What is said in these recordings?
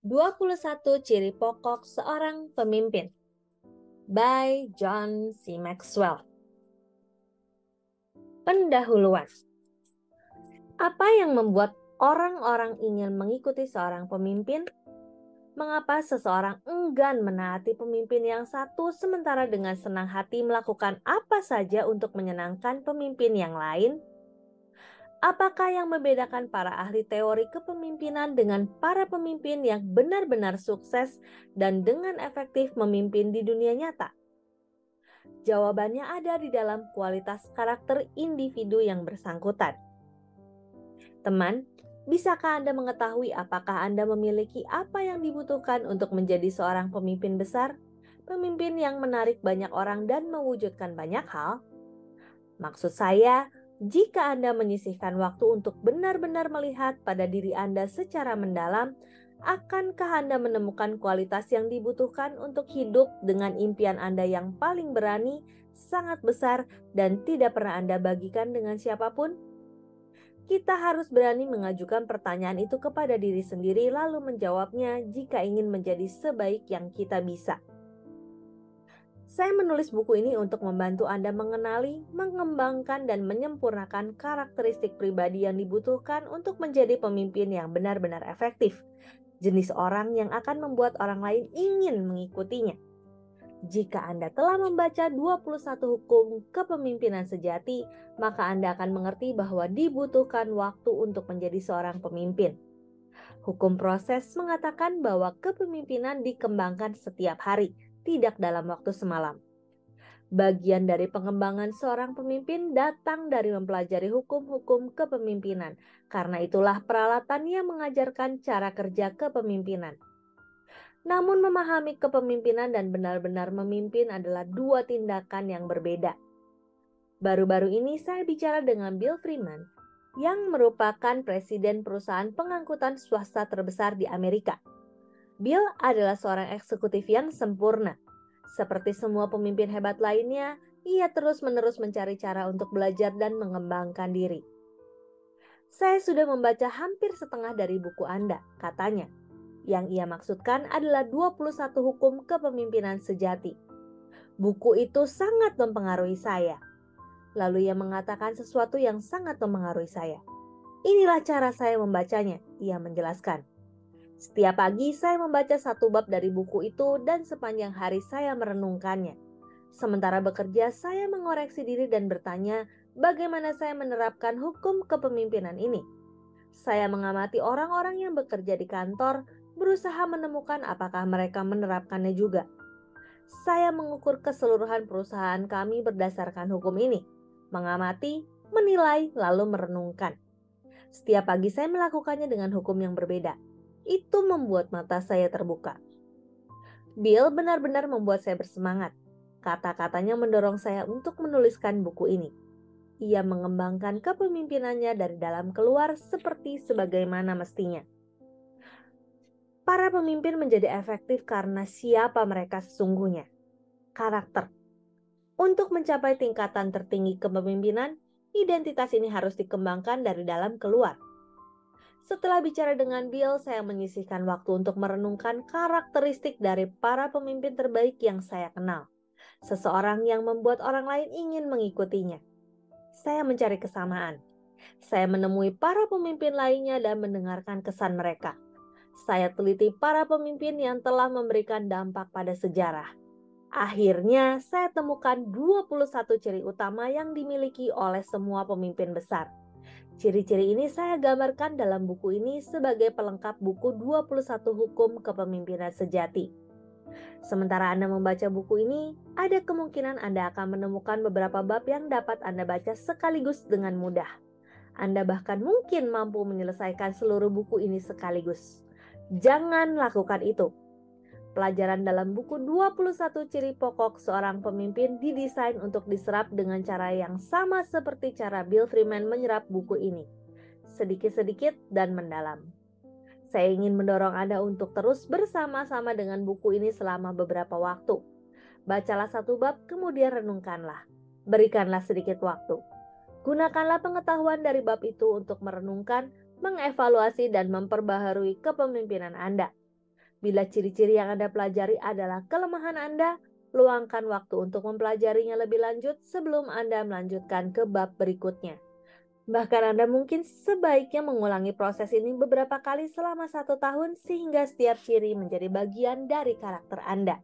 21 Ciri Pokok Seorang Pemimpin by John C. Maxwell. Pendahuluan. Apa yang membuat orang-orang ingin mengikuti seorang pemimpin? Mengapa seseorang enggan menaati pemimpin yang satu sementara dengan senang hati melakukan apa saja untuk menyenangkan pemimpin yang lain? Apakah yang membedakan para ahli teori kepemimpinan dengan para pemimpin yang benar-benar sukses dan dengan efektif memimpin di dunia nyata? Jawabannya ada di dalam kualitas karakter individu yang bersangkutan. Teman, bisakah Anda mengetahui apakah Anda memiliki apa yang dibutuhkan untuk menjadi seorang pemimpin besar? Pemimpin yang menarik banyak orang dan mewujudkan banyak hal? Maksud saya, jika Anda menyisihkan waktu untuk benar-benar melihat pada diri Anda secara mendalam, akankah Anda menemukan kualitas yang dibutuhkan untuk hidup dengan impian Anda yang paling berani, sangat besar, dan tidak pernah Anda bagikan dengan siapapun? Kita harus berani mengajukan pertanyaan itu kepada diri sendiri lalu menjawabnya jika ingin menjadi sebaik yang kita bisa. Saya menulis buku ini untuk membantu Anda mengenali, mengembangkan, dan menyempurnakan karakteristik pribadi yang dibutuhkan untuk menjadi pemimpin yang benar-benar efektif. Jenis orang yang akan membuat orang lain ingin mengikutinya. Jika Anda telah membaca 21 hukum kepemimpinan sejati, maka Anda akan mengerti bahwa dibutuhkan waktu untuk menjadi seorang pemimpin. Hukum proses mengatakan bahwa kepemimpinan dikembangkan setiap hari, tidak dalam waktu semalam. Bagian dari pengembangan seorang pemimpin datang dari mempelajari hukum-hukum kepemimpinan. Karena itulah peralatan yang mengajarkan cara kerja kepemimpinan. Namun memahami kepemimpinan dan benar-benar memimpin adalah dua tindakan yang berbeda. Baru-baru ini saya bicara dengan Bill Freeman, yang merupakan presiden perusahaan pengangkutan swasta terbesar di Amerika. Bill adalah seorang eksekutif yang sempurna. Seperti semua pemimpin hebat lainnya, ia terus-menerus mencari cara untuk belajar dan mengembangkan diri. Saya sudah membaca hampir setengah dari buku Anda, katanya. Yang ia maksudkan adalah 21 hukum kepemimpinan sejati. Buku itu sangat mempengaruhi saya. Lalu ia mengatakan sesuatu yang sangat mempengaruhi saya. Inilah cara saya membacanya, ia menjelaskan. Setiap pagi saya membaca satu bab dari buku itu dan sepanjang hari saya merenungkannya. Sementara bekerja, saya mengoreksi diri dan bertanya bagaimana saya menerapkan hukum kepemimpinan ini. Saya mengamati orang-orang yang bekerja di kantor, berusaha menemukan apakah mereka menerapkannya juga. Saya mengukur keseluruhan perusahaan kami berdasarkan hukum ini, mengamati, menilai, lalu merenungkan. Setiap pagi saya melakukannya dengan hukum yang berbeda. Itu membuat mata saya terbuka. Bill benar-benar membuat saya bersemangat. Kata-katanya mendorong saya untuk menuliskan buku ini. Ia mengembangkan kepemimpinannya dari dalam keluar seperti sebagaimana mestinya. Para pemimpin menjadi efektif karena siapa mereka sesungguhnya. Karakter. Untuk mencapai tingkatan tertinggi kepemimpinan, identitas ini harus dikembangkan dari dalam keluar. Setelah bicara dengan Bill, saya menyisihkan waktu untuk merenungkan karakteristik dari para pemimpin terbaik yang saya kenal. Seseorang yang membuat orang lain ingin mengikutinya. Saya mencari kesamaan. Saya menemui para pemimpin lainnya dan mendengarkan kesan mereka. Saya teliti para pemimpin yang telah memberikan dampak pada sejarah. Akhirnya, saya temukan 21 ciri utama yang dimiliki oleh semua pemimpin besar. Ciri-ciri ini saya gambarkan dalam buku ini sebagai pelengkap buku 21 Hukum Kepemimpinan Sejati. Sementara Anda membaca buku ini, ada kemungkinan Anda akan menemukan beberapa bab yang dapat Anda baca sekaligus dengan mudah. Anda bahkan mungkin mampu menyelesaikan seluruh buku ini sekaligus. Jangan lakukan itu. Pelajaran dalam buku 21 Ciri Pokok Seorang Pemimpin didesain untuk diserap dengan cara yang sama seperti cara Bill Freeman menyerap buku ini. Sedikit-sedikit dan mendalam. Saya ingin mendorong Anda untuk terus bersama-sama dengan buku ini selama beberapa waktu. Bacalah satu bab, kemudian renungkanlah. Berikanlah sedikit waktu. Gunakanlah pengetahuan dari bab itu untuk merenungkan, mengevaluasi, dan memperbaharui kepemimpinan Anda. Bila ciri-ciri yang Anda pelajari adalah kelemahan Anda, luangkan waktu untuk mempelajarinya lebih lanjut sebelum Anda melanjutkan ke bab berikutnya. Bahkan Anda mungkin sebaiknya mengulangi proses ini beberapa kali selama 1 tahun sehingga setiap ciri menjadi bagian dari karakter Anda.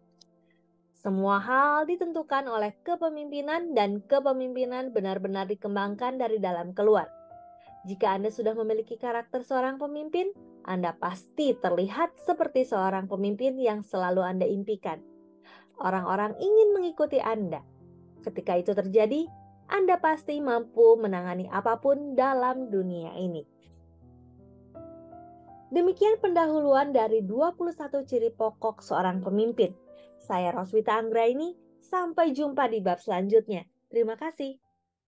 Semua hal ditentukan oleh kepemimpinan dan kepemimpinan benar-benar dikembangkan dari dalam keluar. Jika Anda sudah memiliki karakter seorang pemimpin, Anda pasti terlihat seperti seorang pemimpin yang selalu Anda impikan. Orang-orang ingin mengikuti Anda. Ketika itu terjadi, Anda pasti mampu menangani apapun dalam dunia ini. Demikian pendahuluan dari 21 ciri pokok seorang pemimpin. Saya Roswita Anggraini, sampai jumpa di bab selanjutnya. Terima kasih.